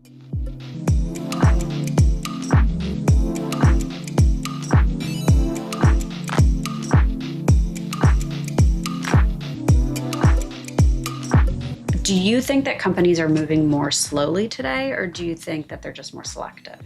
Do you think that companies are moving more slowly today, or do you think that they're just more selective?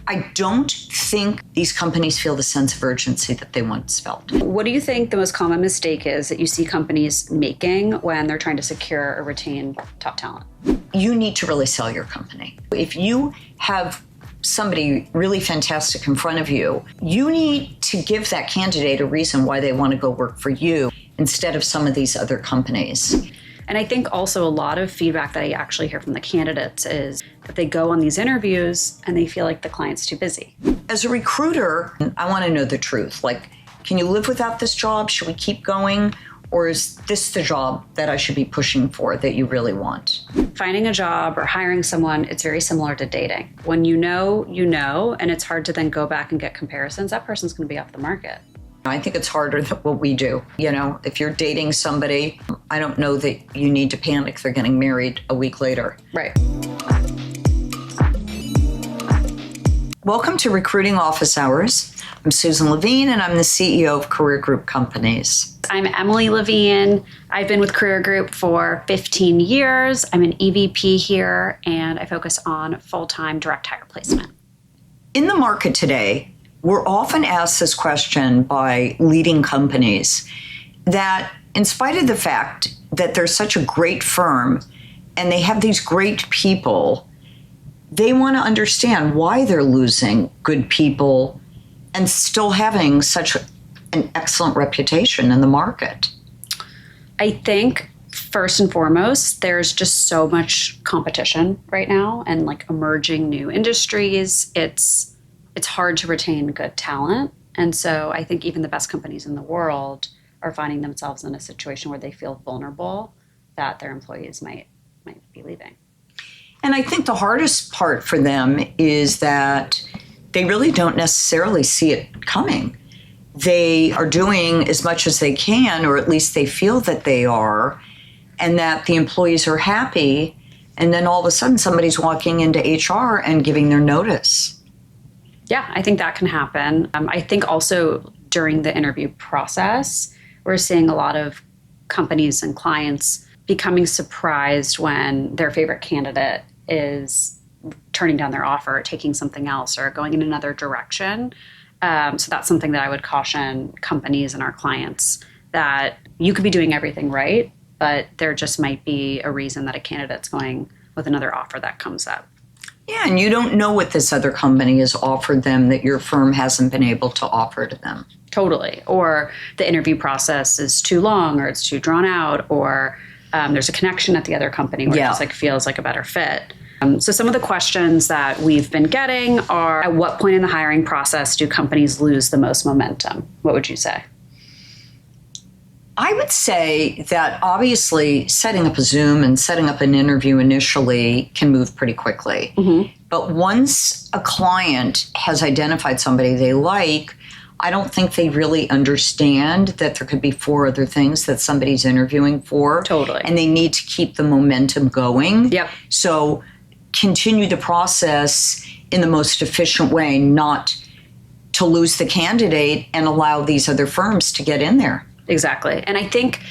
I don't think these companies feel the sense of urgency that they once felt. What do you think the most common mistake is that you see companies making when they're trying to secure or retain top talent? You need to really sell your company. If you have somebody really fantastic in front of you, you need to give that candidate a reason why they want to go work for you instead of some of these other companies. And I think also a lot of feedback that I actually hear from the candidates is that they go on these interviews and they feel like the client's too busy. As a recruiter, I want to know the truth. Like, can you live without this job? Should we keep going? Or is this the job that I should be pushing for that you really want? Finding a job or hiring someone, it's very similar to dating. When you know, and it's hard to then go back and get comparisons, that person's going to be off the market. I think it's harder than what we do. You know, if you're dating somebody, I don't know that you need to panic they're getting married a week later. Right. Welcome to Recruiting Office Hours. I'm Susan Levine, and I'm the CEO of Career Group Companies. I'm Emily Levine. I've been with Career Group for 15 years. I'm an EVP here, and I focus on full-time direct hire placement. In the market today, we're often asked this question by leading companies that in spite of the fact that they're such a great firm and they have these great people, they want to understand why they're losing good people and still having such an excellent reputation in the market. I think first and foremost, there's just so much competition right now and like emerging new industries. It's hard to retain good talent. And so I think even the best companies in the world are finding themselves in a situation where they feel vulnerable that their employees might be leaving. And I think the hardest part for them is that they really don't necessarily see it coming. They are doing as much as they can, or at least they feel that they are, and that the employees are happy. And then all of a sudden somebody's walking into HR and giving their notice. Yeah, I think that can happen. I think also during the interview process, we're seeing a lot of companies and clients becoming surprised when their favorite candidate is turning down their offer, taking something else, or going in another direction. So that's something that I would caution companies and our clients, that you could be doing everything right, but there just might be a reason that a candidate's going with another offer that comes up. Yeah, and you don't know what this other company has offered them that your firm hasn't been able to offer to them. Totally. Or the interview process is too long, or it's too drawn out, or there's a connection at the other company where it just like feels like a better fit. So some of the questions that we've been getting are, at what point in the hiring process do companies lose the most momentum? What would you say? I would say that obviously setting up a Zoom and setting up an interview initially can move pretty quickly. Mm-hmm. But once a client has identified somebody they like, I don't think they really understand that there could be 4 other things that somebody's interviewing for. Totally. And they need to keep the momentum going. Yep. So continue the process in the most efficient way, not to lose the candidate and allow these other firms to get in there. Exactly. And I think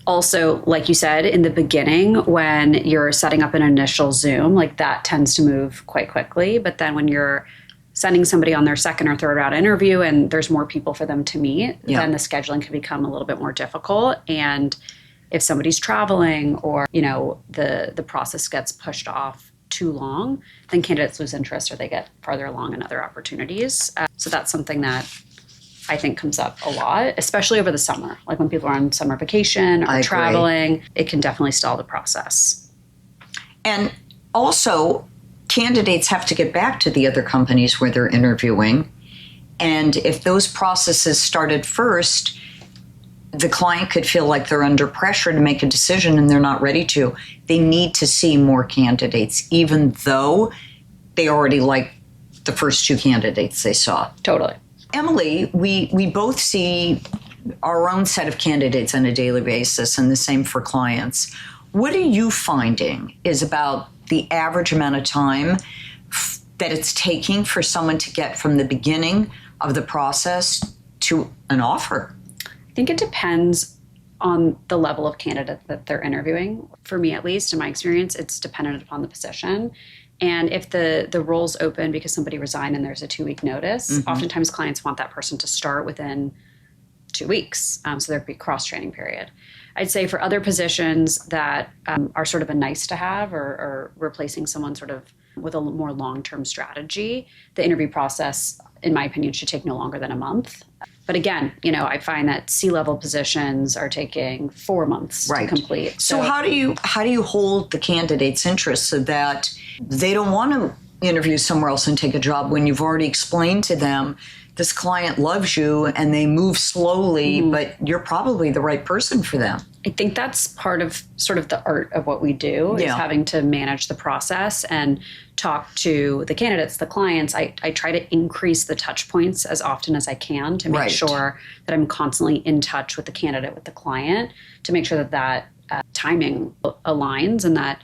also, like you said, in the beginning, when you're setting up an initial Zoom, like that tends to move quite quickly. But then when you're sending somebody on their second or third round interview and there's more people for them to meet, then the scheduling can become a little bit more difficult. And if somebody's traveling or, the process gets pushed off too long, then candidates lose interest or they get farther along in other opportunities. So that's something that I think comes up a lot, especially over the summer. Like when people are on summer vacation or traveling, it can definitely stall the process. And also, candidates have to get back to the other companies where they're interviewing. And if those processes started first, the client could feel like they're under pressure to make a decision and they're not ready to. They need to see more candidates, even though they already like the first 2 candidates they saw. Totally. Emily, we both see our own set of candidates on a daily basis, and the same for clients. What are you finding is about the average amount of time that it's taking for someone to get from the beginning of the process to an offer? I think it depends on the level of candidate that they're interviewing. For me, at least, in my experience, it's dependent upon the position. And if the role's open because somebody resigned and there's a 2-week notice, oftentimes clients want that person to start within 2 weeks. So there'd be a cross-training period. I'd say for other positions that are sort of a nice to have or replacing someone sort of with a more long-term strategy, the interview process, in my opinion, should take no longer than a month. But again, I find that C-level positions are taking 4 months to complete. So how do you hold the candidate's interest so that they don't want to interview somewhere else and take a job when you've already explained to them this client loves you and they move slowly, but you're probably the right person for them? I think that's part of sort of the art of what we do is having to manage the process and talk to the candidates, the clients. I try to increase the touch points as often as I can to make sure that I'm constantly in touch with the candidate, with the client, to make sure that timing aligns and that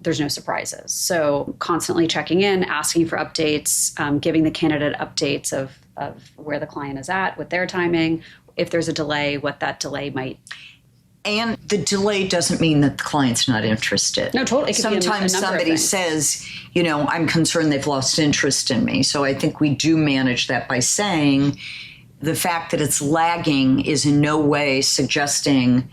there's no surprises. So constantly checking in, asking for updates, giving the candidate updates of where the client is at with their timing, if there's a delay, what that delay might. And the delay doesn't mean that the client's not interested. No, totally. Sometimes somebody says, I'm concerned they've lost interest in me. So I think we do manage that by saying the fact that it's lagging is in no way suggesting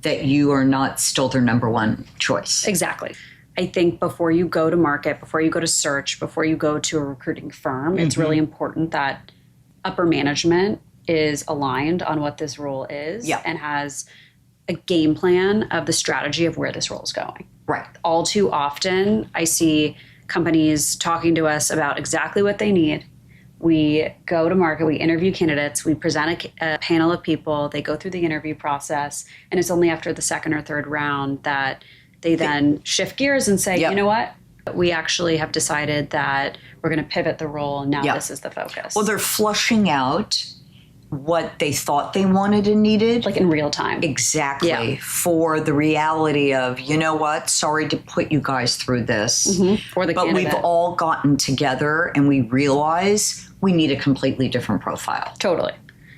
that you are not still their number one choice. Exactly. I think before you go to market, before you go to search, before you go to a recruiting firm, it's really important that upper management is aligned on what this role is and has a game plan of the strategy of where this role is going. Right. All too often, I see companies talking to us about exactly what they need. We go to market, we interview candidates, we present a panel of people, they go through the interview process, and it's only after the second or third round that they then shift gears and say, you know what? We actually have decided that we're going to pivot the role, and now this is the focus. Well, they're flushing out what they thought they wanted and needed. Like in real time. Exactly. For the reality of, sorry to put you guys through this. For the but candidate. We've all gotten together and we realize we need a completely different profile. Totally.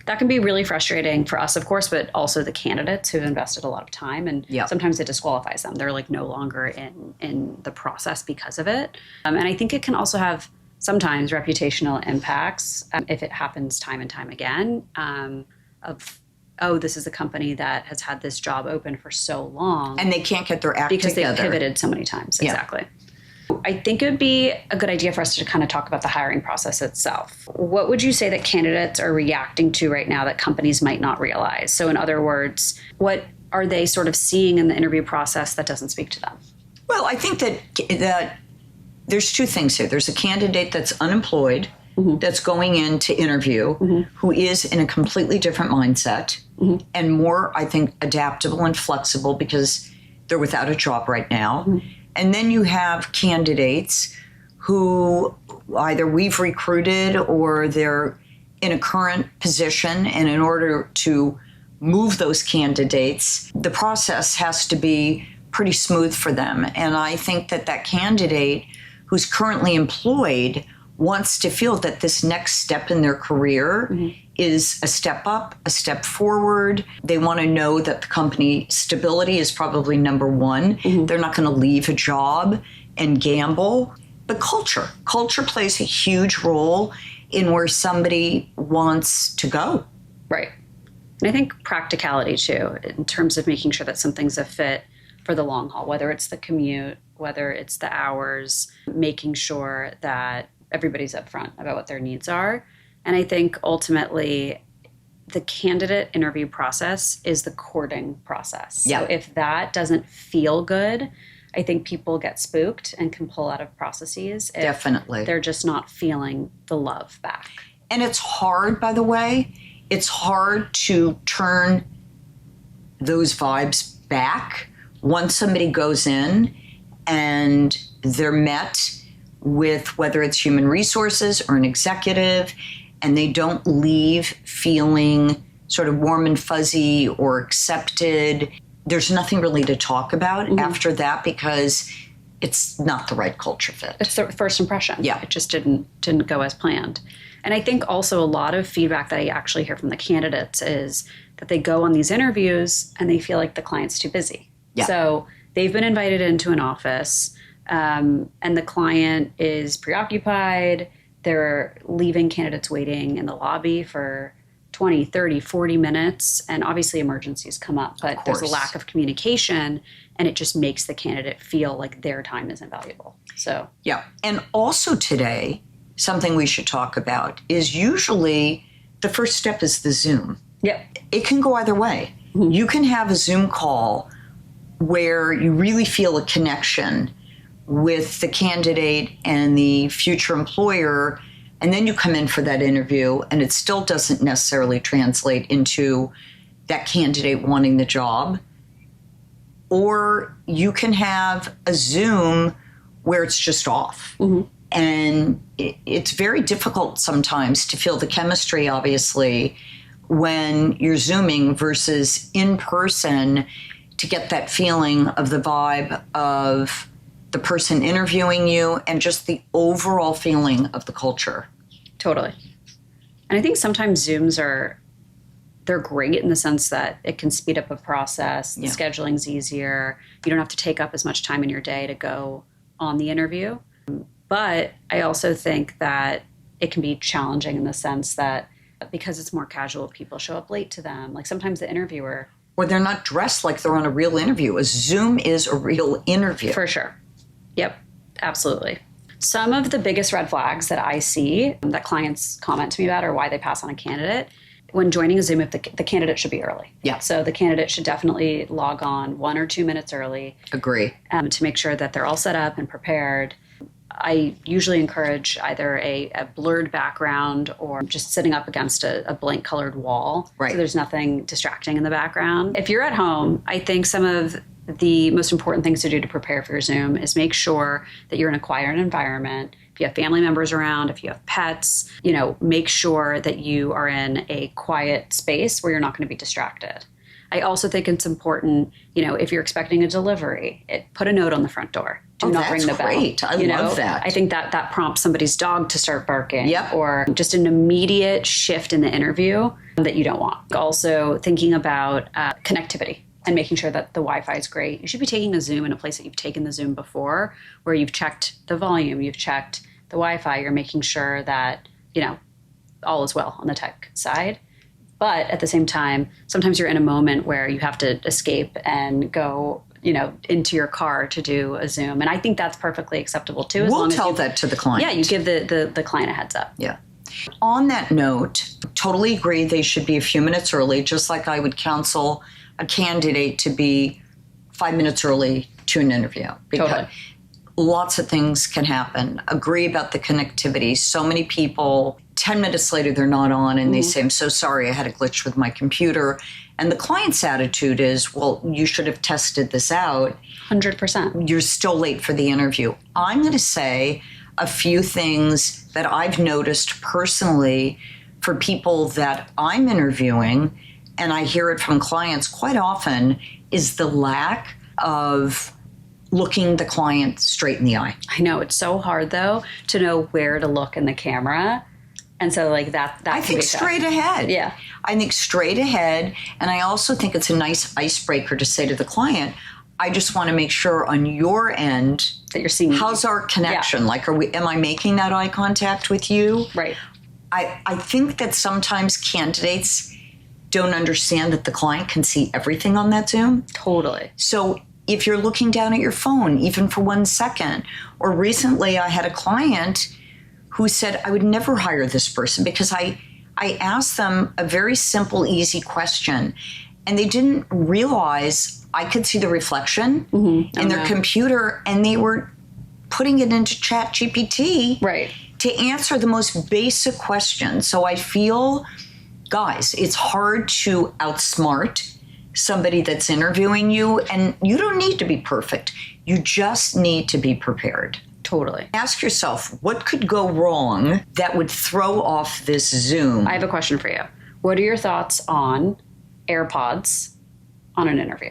That can be really frustrating for us, of course, but also the candidates who've invested a lot of time, and sometimes it disqualifies them. They're like no longer in the process because of it. And I think it can also have sometimes reputational impacts if it happens time and time again this is a company that has had this job open for so long. And they can't get their act because together. They've pivoted so many times. Exactly. I think it would be a good idea for us to kind of talk about the hiring process itself. What would you say that candidates are reacting to right now that companies might not realize? So in other words, what are they sort of seeing in the interview process that doesn't speak to them? Well, I think that there's two things here. There's a candidate that's unemployed, that's going in to interview, who is in a completely different mindset and more, I think, adaptable and flexible because they're without a job right now. And then you have candidates who either we've recruited or they're in a current position. And in order to move those candidates, the process has to be pretty smooth for them. And I think that candidate who's currently employed wants to feel that this next step in their career is a step up, a step forward. They want to know that the company stability is probably number one. They're not going to leave a job and gamble. But culture plays a huge role in where somebody wants to go. Right. And I think practicality too, in terms of making sure that something's a fit for the long haul, whether it's the commute, whether it's the hours, making sure that everybody's upfront about what their needs are. And I think ultimately the candidate interview process is the courting process. So if that doesn't feel good, I think people get spooked and can pull out of processes if Definitely. They're just not feeling the love back. And it's hard, by the way. It's hard to turn those vibes back once somebody goes in and they're met with whether it's human resources or an executive, and they don't leave feeling sort of warm and fuzzy or accepted. There's nothing really to talk about after that because it's not the right culture fit. It's the first impression. Yeah. It just didn't go as planned. And I think also a lot of feedback that I actually hear from the candidates is that they go on these interviews and they feel like the client's too busy. Yeah. So they've been invited into an office and the client is preoccupied. They're leaving candidates waiting in the lobby for 20, 30, 40 minutes. And obviously emergencies come up, but there's a lack of communication and it just makes the candidate feel like their time isn't valuable. So, yeah. And also today, something we should talk about is usually the first step is the Zoom. yep. It can go either way. Mm-hmm. You can have a Zoom call where you really feel a connection with the candidate and the future employer, and then you come in for that interview and it still doesn't necessarily translate into that candidate wanting the job. Or you can have a Zoom where it's just off. Mm-hmm. And it's very difficult sometimes to feel the chemistry, obviously, when you're Zooming versus in person, to get that feeling of the vibe of the person interviewing you and just the overall feeling of the culture. Totally. And I think sometimes Zooms they're great in the sense that it can speed up a process. The scheduling's easier. You don't have to take up as much time in your day to go on the interview. But I also think that it can be challenging in the sense that because it's more casual, people show up late to them. Like sometimes the interviewer... Or they're not dressed like they're on a real interview. A Zoom is a real interview. For sure. Yep, absolutely. Some of the biggest red flags that I see that clients comment to me about or why they pass on a candidate, when joining a Zoom, if the candidate should be early. Yeah. So the candidate should definitely log on 1 or 2 minutes early. Agree. To make sure that they're all set up and prepared. I usually encourage either a blurred background or just sitting up against a blank colored wall. Right. So there's nothing distracting in the background. If you're at home, I think some of the most important things to do to prepare for your Zoom is make sure that you're in a quiet environment. If you have family members around, if you have pets, make sure that you are in a quiet space where you're not going to be distracted. I also think it's important, if you're expecting a delivery, put a note on the front door. Do not ring the bell. Great. I love that. I think that prompts somebody's dog to start barking. Yep. Or just an immediate shift in the interview that you don't want. Also thinking about connectivity and making sure that the Wi-Fi is great. You should be taking a Zoom in a place that you've taken the Zoom before, where you've checked the volume, you've checked the Wi-Fi, you're making sure that, all is well on the tech side. But at the same time, sometimes you're in a moment where you have to escape and go, into your car to do a Zoom. And I think that's perfectly acceptable too. We'll tell that to the client. Yeah, you give the client a heads up. Yeah. On that note, totally agree they should be a few minutes early, just like I would counsel a candidate to be 5 minutes early to an interview. Because Totally. Lots of things can happen. Agree about the connectivity. So many people, 10 minutes later, they're not on and they say, I'm so sorry, I had a glitch with my computer. And the client's attitude is, well, you should have tested this out. 100%. You're still late for the interview. I'm going to say a few things that I've noticed personally for people that I'm interviewing, and I hear it from clients quite often, is the lack of looking the client straight in the eye. I know, it's so hard though to know where to look in the camera. And so that I think straight ahead. Yeah. I think straight ahead. And I also think it's a nice icebreaker to say to the client, I just want to make sure on your end that you're seeing. How's our connection? Yeah. Like, am I making that eye contact with you? Right. I think that sometimes candidates don't understand that the client can see everything on that Zoom. Totally. So if you're looking down at your phone, even for 1 second, or recently I had a client who said, I would never hire this person because I asked them a very simple, easy question, and they didn't realize I could see the reflection in their computer, and they were putting it into ChatGPT Right. to answer the most basic questions. So I feel, guys, it's hard to outsmart somebody that's interviewing you, and you don't need to be perfect. You just need to be prepared. Totally. Ask yourself, what could go wrong that would throw off this Zoom? I have a question for you. What are your thoughts on AirPods on an interview?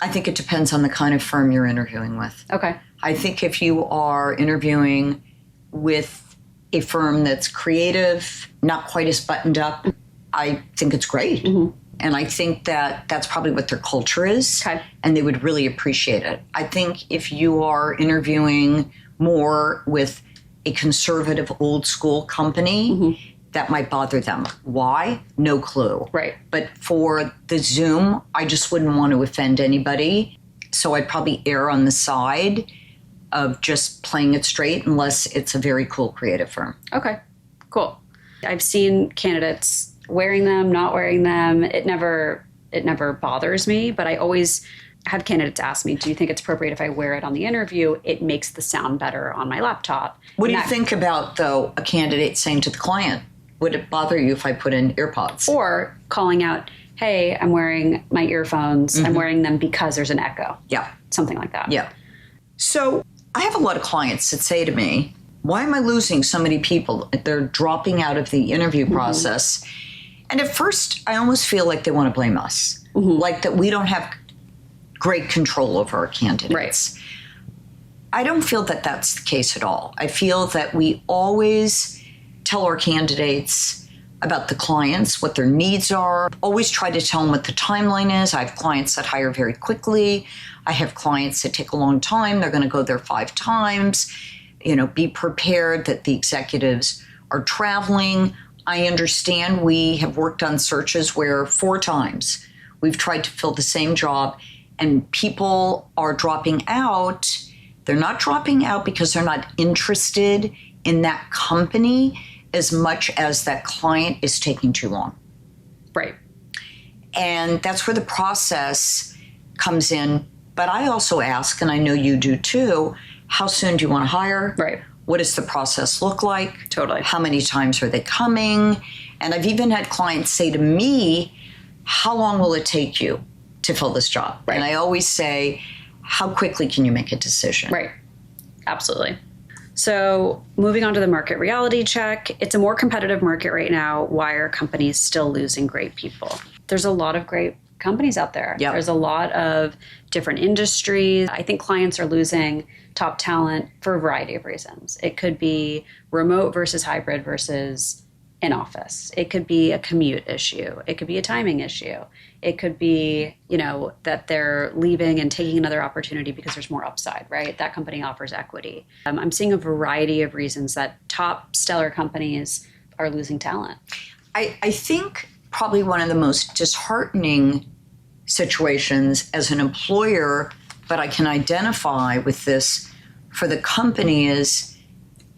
I think it depends on the kind of firm you're interviewing with. Okay. I think if you are interviewing with a firm that's creative, not quite as buttoned up, I think it's great. And I think that that's probably what their culture is. Okay. And they would really appreciate it. I think if you are interviewing more with a conservative, old school company, that might bother them. Why? No clue. Right. But for the Zoom, I just wouldn't want to offend anybody. So I'd probably err on the side of just playing it straight unless it's a very cool creative firm. Okay, cool. I've seen candidates wearing them, not wearing them. It never bothers me, but I always have candidates ask me, do you think it's appropriate if I wear it on the interview? It makes the sound better on my laptop. What do you think about, though, a candidate saying to the client, would it bother you if I put in earpods? Or calling out, hey, I'm wearing my earphones. I'm wearing them because there's an echo. Yeah. Something like that. Yeah. So I have a lot of clients that say to me, why am I losing so many people? They're dropping out of the interview process. And at first, I almost feel like they want to blame us. Like that we don't have great control over our candidates. Right. I don't feel that that's the case at all. I feel that we always tell our candidates about the clients, what their needs are, always try to tell them what the timeline is. I have clients that hire very quickly. I have clients that take a long time. They're going to go there 5 times. Be prepared that the executives are traveling. I understand we have worked on searches where 4 times we've tried to fill the same job and people are dropping out. They're not dropping out because they're not interested in that company as much as that client is taking too long. Right. And that's where the process comes in. But I also ask, and I know you do too, how soon do you want to hire? Right. What does the process look like? Totally. How many times are they coming? And I've even had clients say to me, how long will it take you to fill this job? Right. And I always say, how quickly can you make a decision? Right. Absolutely. So moving on to the market reality check, it's a more competitive market right now. Why are companies still losing great people? There's a lot of great companies out there. Yep. There's a lot of different industries. I think clients are losing top talent for a variety of reasons. It could be remote versus hybrid versus in office. It could be a commute issue. It could be a timing issue. It could be, that they're leaving and taking another opportunity because there's more upside, right? That company offers equity. I'm seeing a variety of reasons that top stellar companies are losing talent. I think probably one of the most disheartening situations as an employer, but I can identify with this for the company is,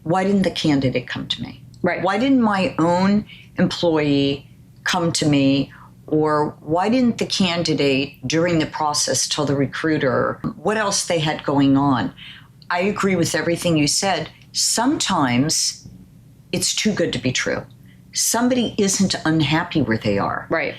why didn't the candidate come to me? Right. Why didn't my own employee come to me? Or why didn't the candidate during the process tell the recruiter what else they had going on? I agree with everything you said. Sometimes it's too good to be true. Somebody isn't unhappy where they are. Right.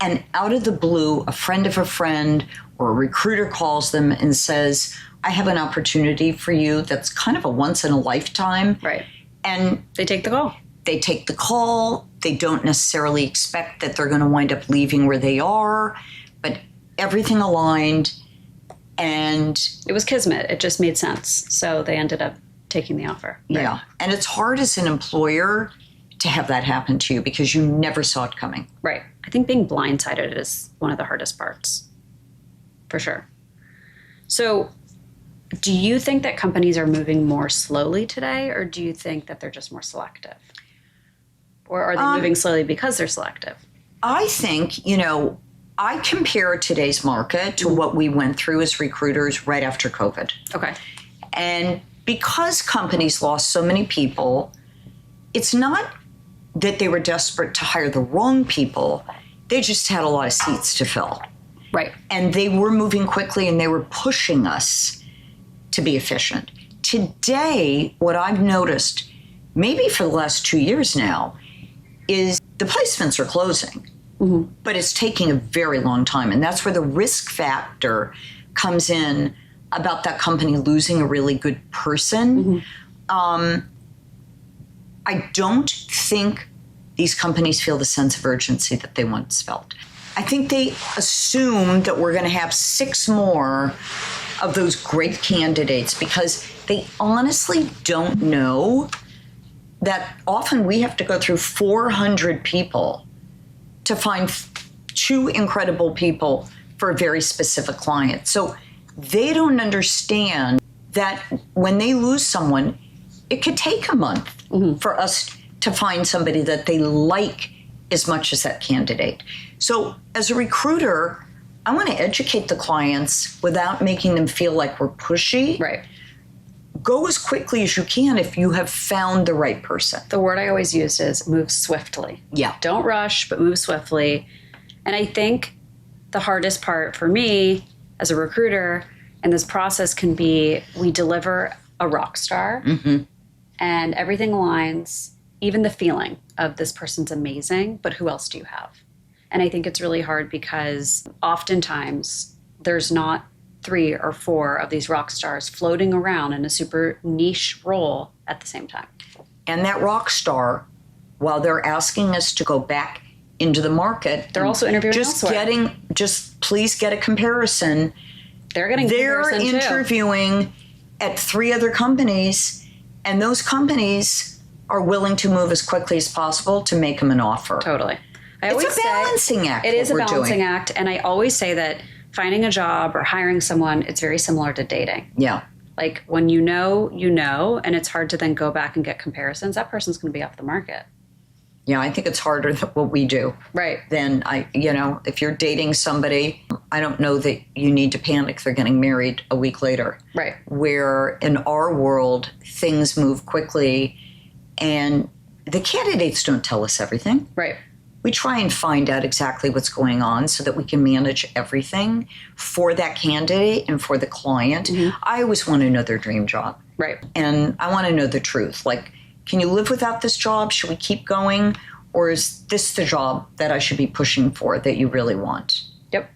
And out of the blue, a friend of a friend or a recruiter calls them and says, I have an opportunity for you that's kind of a once in a lifetime. Right. And they take the call. They take the call. They don't necessarily expect that they're going to wind up leaving where they are, but everything aligned and it was kismet. It just made sense. So they ended up taking the offer. Right? Yeah. And it's hard as an employer to have that happen to you because you never saw it coming. Right. I think being blindsided is one of the hardest parts, for sure. So do you think that companies are moving more slowly today, or do you think that they're just more selective? Or are they moving slowly because they're selective? I think, I compare today's market to what we went through as recruiters right after COVID. Okay. And because companies lost so many people, it's not that they were desperate to hire the wrong people. They just had a lot of seats to fill. Right. And they were moving quickly and they were pushing us to be efficient. Today, what I've noticed, maybe for the last 2 years now, is the placements are closing, but it's taking a very long time. And that's where the risk factor comes in about that company losing a really good person. I don't think these companies feel the sense of urgency that they once felt. I think they assume that we're going to have 6 more of those great candidates because they honestly don't know that often we have to go through 400 people to find two incredible people for a very specific client. So they don't understand that when they lose someone, it could take a month for us to find somebody that they like as much as that candidate. So as a recruiter, I want to educate the clients without making them feel like we're pushy. Right. Go as quickly as you can if you have found the right person. The word I always use is move swiftly. Yeah. Don't rush, but move swiftly. And I think the hardest part for me as a recruiter in this process can be we deliver a rock star and everything aligns, even the feeling of this person's amazing, but who else do you have? And I think it's really hard because oftentimes there's not 3 or 4 of these rock stars floating around in a super niche role at the same time. And that rock star, while they're asking us to go back into the market, they're also interviewing elsewhere. Just please get a comparison. They're interviewing at 3 other companies, and those companies are willing to move as quickly as possible to make them an offer. Totally. It's a balancing act. It is a balancing act. And I always say that finding a job or hiring someone, it's very similar to dating. Yeah. Like when you know, and it's hard to then go back and get comparisons, that person's going to be off the market. Yeah, I think it's harder than what we do. Right. Then if you're dating somebody, I don't know that you need to panic they're getting married a week later. Right. Where in our world, things move quickly and the candidates don't tell us everything. Right. We try and find out exactly what's going on so that we can manage everything for that candidate and for the client. I always want to know their dream job. Right. And I want to know the truth. Like, can you live without this job? Should we keep going? Or is this the job that I should be pushing for that you really want? Yep.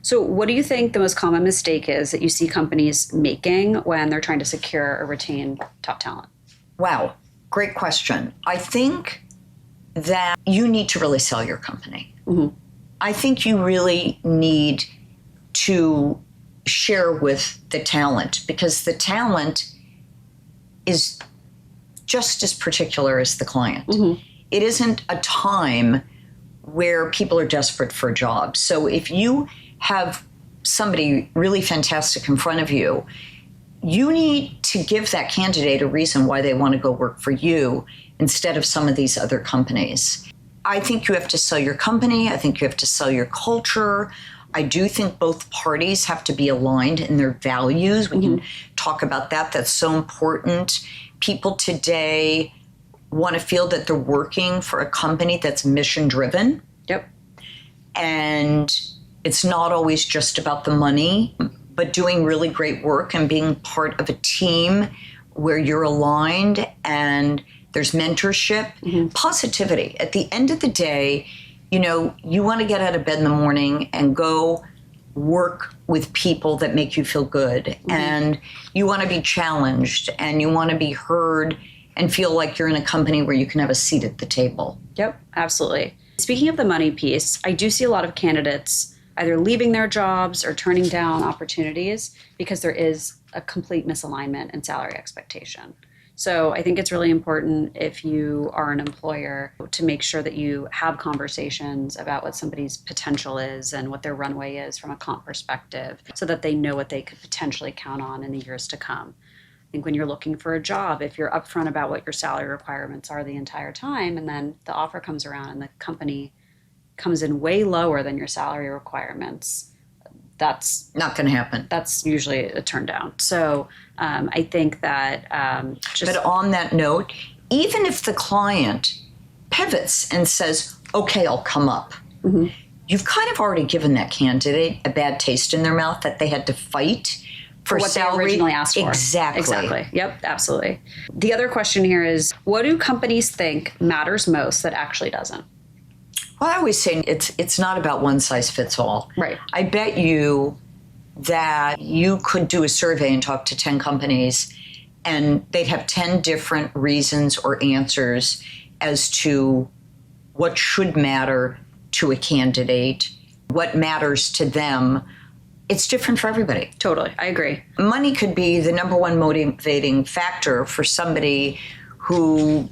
So what do you think the most common mistake is that you see companies making when they're trying to secure or retain top talent? Wow. Great question. I think that you need to really sell your company. I think you really need to share with the talent because the talent is just as particular as the client. It isn't a time where people are desperate for a job. So if you have somebody really fantastic in front of you, you need to give that candidate a reason why they want to go work for you instead of some of these other companies. I think you have to sell your company. I think you have to sell your culture. I do think both parties have to be aligned in their values. We can talk about that. That's so important. People today want to feel that they're working for a company that's mission driven. Yep. And it's not always just about the money, but doing really great work and being part of a team where you're aligned and there's mentorship, positivity. At the end of the day, you want to get out of bed in the morning and go work with people that make you feel good. And you want to be challenged and you want to be heard and feel like you're in a company where you can have a seat at the table. Yep, absolutely. Speaking of the money piece, I do see a lot of candidates either leaving their jobs or turning down opportunities because there is a complete misalignment in salary expectation. So I think it's really important if you are an employer to make sure that you have conversations about what somebody's potential is and what their runway is from a comp perspective so that they know what they could potentially count on in the years to come. I think when you're looking for a job, if you're upfront about what your salary requirements are the entire time and then the offer comes around and the company comes in way lower than your salary requirements, that's not going to happen. That's usually a turn down. So I think that But on that note, even if the client pivots and says, okay, I'll come up, you've kind of already given that candidate a bad taste in their mouth that they had to fight for what salary. they originally asked for. Exactly. Yep, absolutely. The other question here is, what do companies think matters most that actually doesn't? Well, I always say it's not about one size fits all. Right. I bet you that you could do a survey and talk to 10 companies and they'd have 10 different reasons or answers as to what should matter to a candidate, what matters to them it's different for everybody. Totally. I agree. Money could be the number one motivating factor for somebody who,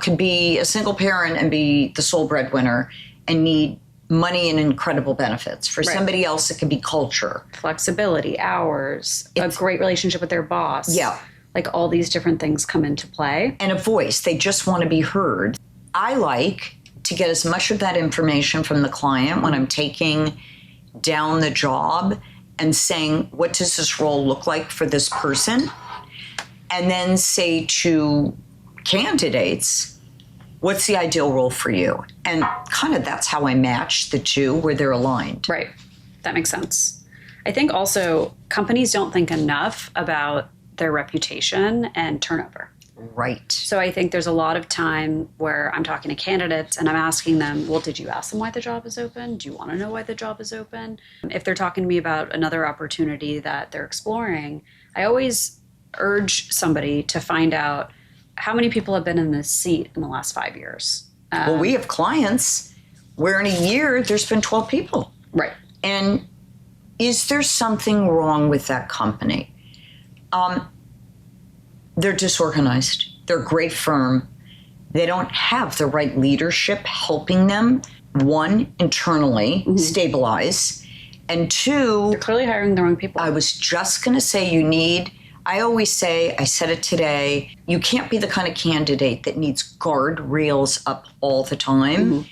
could be a single parent and be the sole breadwinner and need money and incredible benefits. For somebody else, it could be culture. Flexibility, hours, a great relationship with their boss. Yeah. Like all these different things come into play. And a voice. They just want to be heard. I like to get as much of that information from the client when I'm taking down the job and saying, what does this role look like for this person? And then say to candidates, what's the ideal role for you? And kind of that's how I match the two where they're aligned. Right. That makes sense. I think also companies don't think enough about their reputation and turnover. Right. So I think there's a lot of time where I'm talking to candidates and I'm asking them, well, did you ask them why the job is open? Do you want to know why the job is open? If they're talking to me about another opportunity that they're exploring, I always urge somebody to find out how many people have been in this seat in the last 5 years. Well, we have clients where in a year there's been 12 people. Right. And is there something wrong with that company? They're disorganized. They're a great firm. They don't have the right leadership helping them, one, internally stabilize, and two, They're clearly hiring the wrong people. I was just going to say I always say, I said it today, you can't be the kind of candidate that needs guardrails up all the time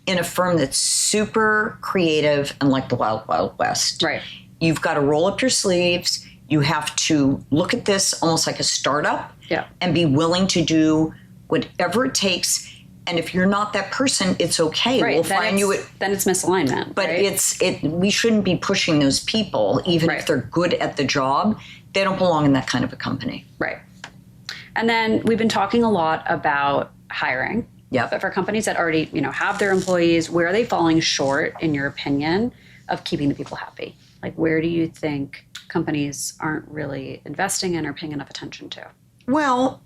in a firm that's super creative and like the Wild Wild West. Right. You've got to roll up your sleeves. You have to look at this almost like a startup and be willing to do whatever it takes. And if you're not that person, it's okay. Right. We'll find you at... Then it's misalignment. But right? we shouldn't be pushing those people, even if they're good at the job. They don't belong in that kind of a company. Right. And then we've been talking a lot about hiring. Yeah. But for companies that already, have their employees, where are they falling short, in your opinion, of keeping the people happy? Like, where do you think companies aren't really investing in or paying enough attention to? Well,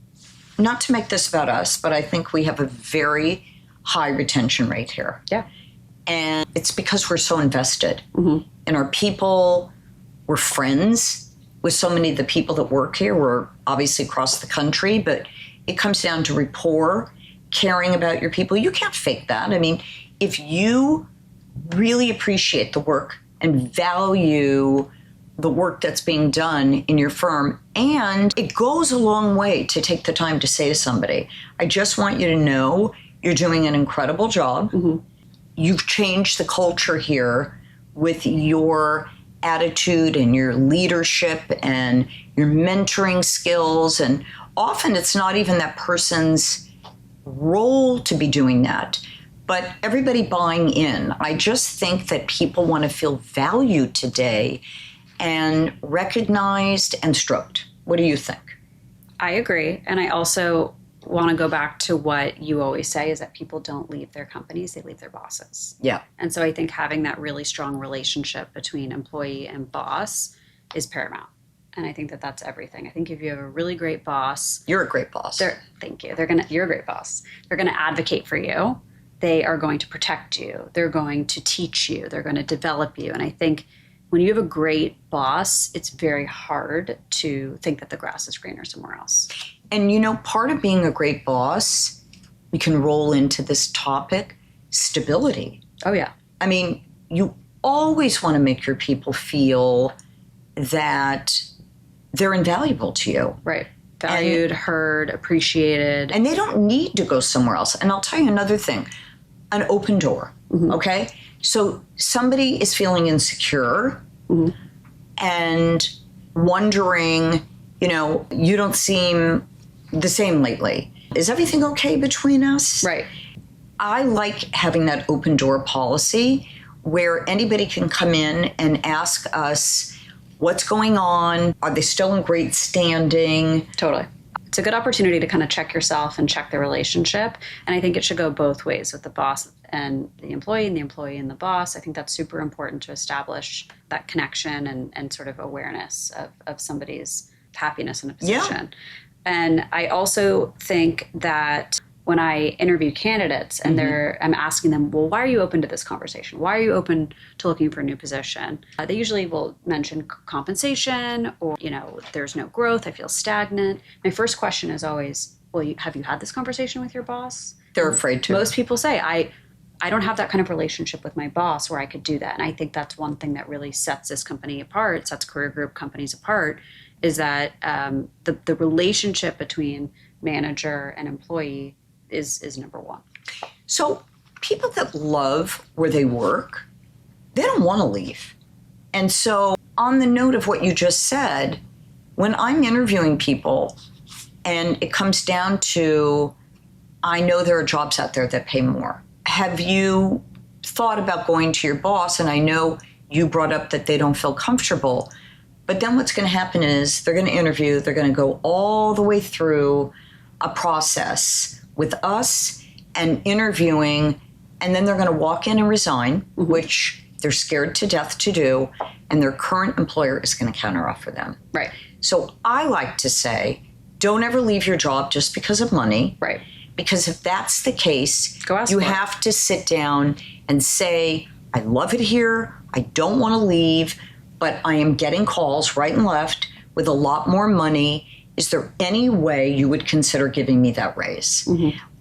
not to make this about us, but I think we have a very high retention rate here. Yeah. And it's because we're so invested in our people. We're friends with so many of the people that work here. We're obviously across the country, but it comes down to rapport, caring about your people. You can't fake that. I mean, if you really appreciate the work and value the work that's being done in your firm, and it goes a long way to take the time to say to somebody, I just want you to know you're doing an incredible job. You've changed the culture here with your attitude and your leadership and your mentoring skills. And often it's not even that person's role to be doing that, but everybody buying in. I just think that people want to feel valued today and recognized and stroked. What do you think? I agree. And I also want to go back to what you always say is that people don't leave their companies, they leave their bosses. Yeah. And so I think having that really strong relationship between employee and boss is paramount. And I think that that's everything. I think if you have a really great boss... You're a great boss. Thank you. You're a great boss. They're going to advocate for you. They are going to protect you. They're going to teach you. They're going to develop you. And I think when you have a great boss, it's very hard to think that the grass is greener somewhere else. And part of being a great boss, we can roll into this topic, stability. Oh, yeah. I mean, you always want to make your people feel that they're invaluable to you. Right. Valued, heard, appreciated. And they don't need to go somewhere else. And I'll tell you another thing, an open door, okay? So somebody is feeling insecure and wondering, you don't seem the same lately. Is everything okay between us? Right. I like having that open door policy where anybody can come in and ask us what's going on. Are they still in great standing? Totally. It's a good opportunity to kind of check yourself and check the relationship. And I think it should go both ways with the boss and the employee and the boss. I think that's super important to establish that connection and sort of awareness of somebody's happiness in a position. Yeah. And I also think that when I interview candidates and I'm asking them, well, why are you open to this conversation? Why are you open to looking for a new position? They usually will mention compensation or, there's no growth. I feel stagnant. My first question is always, well, have you had this conversation with your boss? They're afraid to. Most people say, I don't have that kind of relationship with my boss where I could do that. And I think that's one thing that really sets this company apart, sets career group companies apart, is that the relationship between manager and employee is number one. So people that love where they work, they don't want to leave. And so on the note of what you just said, when I'm interviewing people and it comes down to, I know there are jobs out there that pay more. Have you thought about going to your boss? And I know you brought up that they don't feel comfortable, but then what's going to happen is they're going to interview, they're going to go all the way through a process with us and interviewing, and then they're going to walk in and resign, which they're scared to death to do, and their current employer is going to counteroffer them. Right. So I like to say, don't ever leave your job just because of money. Right. Because if that's the case, Go you have to sit down and say, I love it here, I don't want to leave, but I am getting calls right and left with a lot more money. Is there any way you would consider giving me that raise?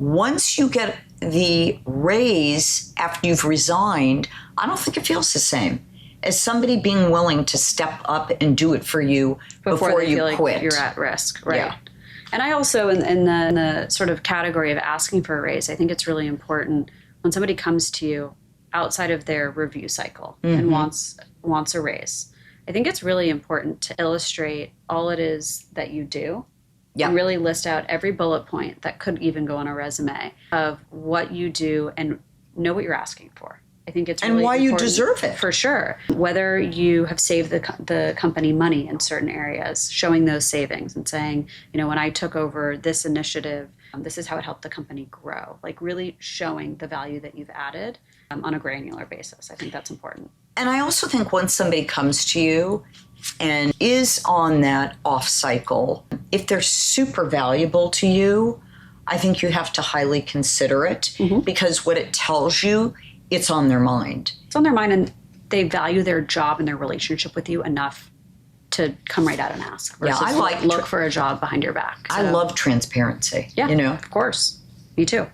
Once you get the raise after you've resigned, I don't think it feels the same as somebody being willing to step up and do it for you before they you feel quit. Like you're at risk, right? Yeah. And I also, in the sort of category of asking for a raise, I think it's really important when somebody comes to you outside of their review cycle and wants a raise. I think it's really important to illustrate all it is that you do. Yeah. And really list out every bullet point that could even go on a resume of what you do and know what you're asking for. I think it's really and why you important, deserve it. for sure. Whether you have saved the company money in certain areas, showing those savings and saying, when I took over this initiative, this is how it helped the company grow. Like really showing the value that you've added on a granular basis. I think that's important. And I also think once somebody comes to you and is on that off cycle, if they're super valuable to you, I think you have to highly consider it because what it tells you, it's on their mind. It's on their mind, and they value their job and their relationship with you enough to come right out and ask. Yeah, I like look for a job behind your back. I love transparency. Yeah, of course. Me too.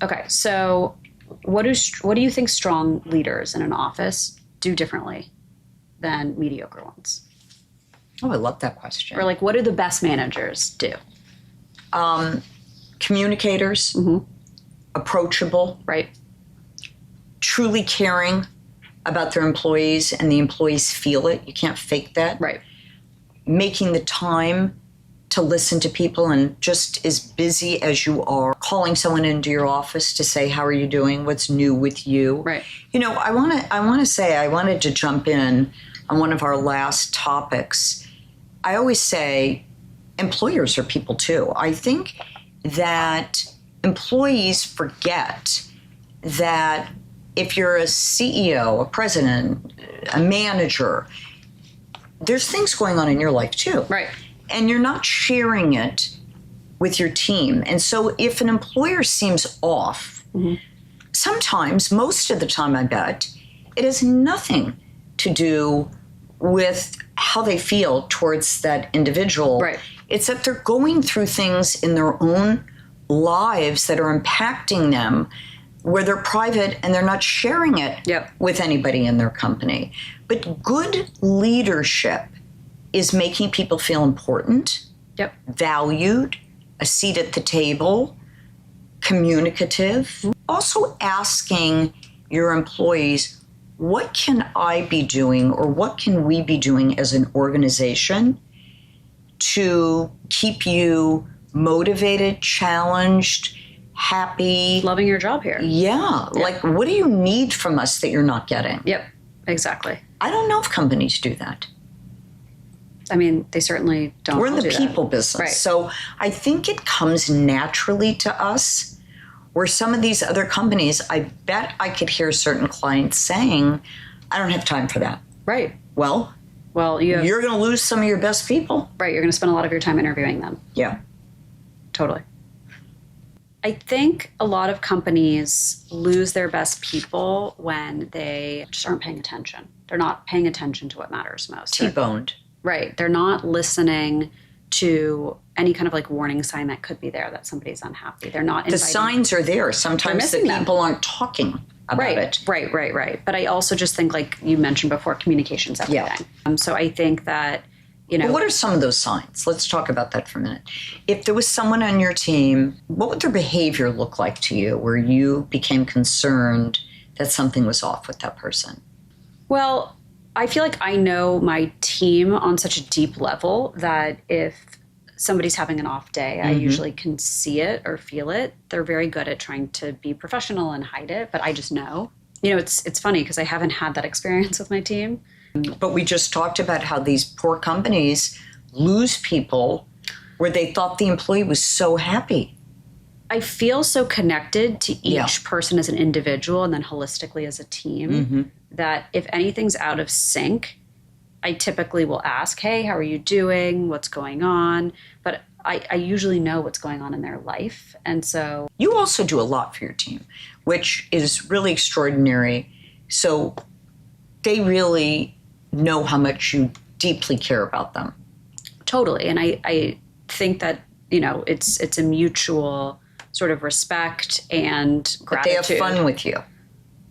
Okay, so what do you think strong leaders in an office do differently than mediocre ones? Oh, I love that question. Or what do the best managers do? Communicators, approachable, right? Truly caring about their employees, and the employees feel it. You can't fake that. Right. Making the time to listen to people, and just as busy as you are, calling someone into your office to say, how are you doing? What's new with you? Right. I want to say, I wanted to jump in on one of our last topics. I always say employers are people too. I think that employees forget that if you're a CEO, a president, a manager, there's things going on in your life too. Right. And you're not sharing it with your team. And so if an employer seems off, sometimes, most of the time, I bet, it has nothing to do with how they feel towards that individual. Right. It's that they're going through things in their own lives that are impacting them, where they're private and they're not sharing it with anybody in their company. But good leadership is making people feel important, valued, a seat at the table, communicative. Also asking your employees, what can I be doing, or what can we be doing as an organization to keep you motivated, challenged, happy, loving your job here. Yeah. What do you need from us that you're not getting? Yep, exactly. I don't know if companies do that. I mean, they certainly don't. We're in the do people that. business. Right. So I think it comes naturally to us, where some of these other companies, I bet I could hear certain clients saying, I don't have time for that. Right. Well, you're going to lose some of your best people. Right. You're going to spend a lot of your time interviewing them. Yeah. Totally. I think a lot of companies lose their best people when they just aren't paying attention. They're not paying attention to what matters most. T-boned. Right. They're not listening to any kind of like warning sign that could be there that somebody's unhappy. They're not The signs are there. Sometimes the people aren't talking about it. Right. But I also just think, like you mentioned before, communication's everything. So I think that, But what are some of those signs? Let's talk about that for a minute. If there was someone on your team, what would their behavior look like to you where you became concerned that something was off with that person? Well, I feel like I know my team on such a deep level that if somebody's having an off day, I usually can see it or feel it. They're very good at trying to be professional and hide it, but I just know. It's funny because I haven't had that experience with my team. But we just talked about how these poor companies lose people where they thought the employee was so happy. I feel so connected to each person as an individual and then holistically as a team that if anything's out of sync, I typically will ask, hey, how are you doing? What's going on? But I usually know what's going on in their life. And so you also do a lot for your team, which is really extraordinary. So they really know how much you deeply care about them. Totally. And I think that, it's a mutual sort of respect and gratitude. But they have fun with you.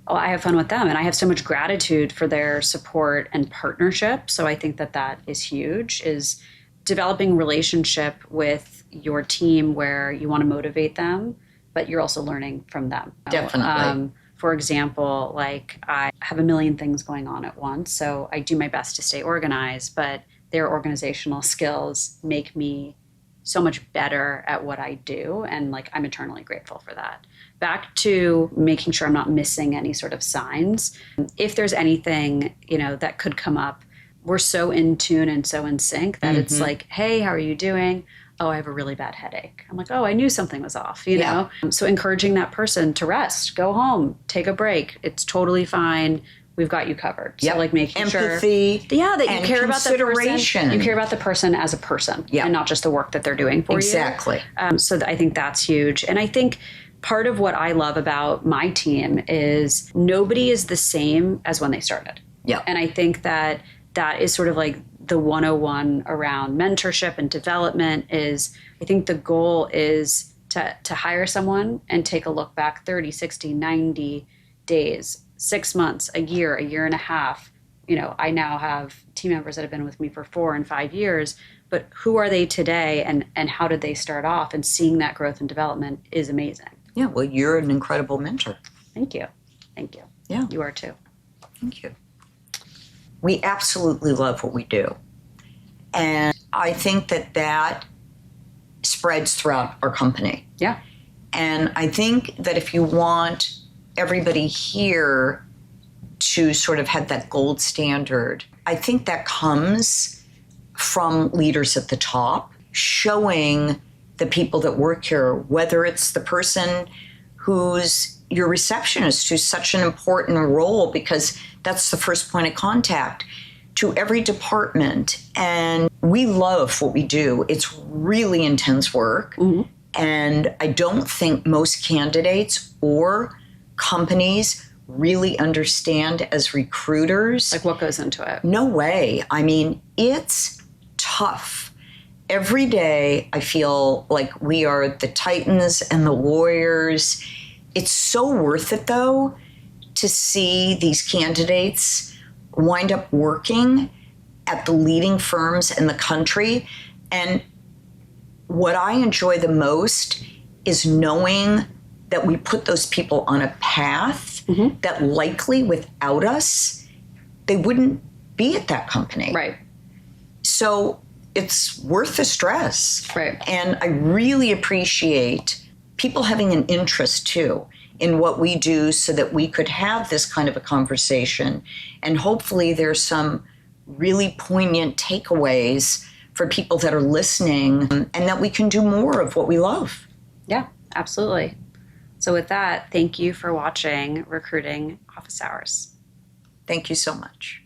Oh, I have fun with them. And I have so much gratitude for their support and partnership. So I think that is huge, is developing relationship with your team where you want to motivate them, but you're also learning from them. Definitely. For example, like I have a million things going on at once, so I do my best to stay organized, but their organizational skills make me so much better at what I do, and like I'm eternally grateful for that. Back to making sure I'm not missing any sort of signs. If there's anything, that could come up, we're so in tune and so in sync that it's like, hey, how are you doing? Oh, I have a really bad headache. I'm like, oh, I knew something was off, know? So encouraging that person to rest, go home, take a break. It's totally fine. We've got you covered. So like making empathy, sure that you care about the person. You care about the person as a person and not just the work that they're doing for you. Exactly. So I think that's huge. And I think part of what I love about my team is nobody is the same as when they started. Yeah. And I think that is sort of like the 101 around mentorship and development is, I think the goal is to hire someone and take a look back 30, 60, 90 days, 6 months, a year and a half. I now have team members that have been with me for 4 and 5 years, but who are they today and how did they start off? And seeing that growth and development is amazing. Yeah, well, you're an incredible mentor. Thank you. Yeah. You are too. Thank you. We absolutely love what we do. And I think that spreads throughout our company. Yeah. And I think that if you want everybody here to sort of have that gold standard, I think that comes from leaders at the top, showing the people that work here, whether it's the person who's your receptionist, who's such an important role because that's the first point of contact to every department. And we love what we do. It's really intense work. And I don't think most candidates or companies really understand as recruiters. Like what goes into it? No way. I mean, it's tough. Every day I feel like we are the titans and the warriors. It's so worth it, though, to see these candidates wind up working at the leading firms in the country. And what I enjoy the most is knowing that we put those people on a path that likely without us, they wouldn't be at that company. Right. So it's worth the stress. Right. And I really appreciate people having an interest too in what we do so that we could have this kind of a conversation. And hopefully there's some really poignant takeaways for people that are listening and that we can do more of what we love. Yeah, absolutely. So with that, thank you for watching Recruiting Office Hours. Thank you so much.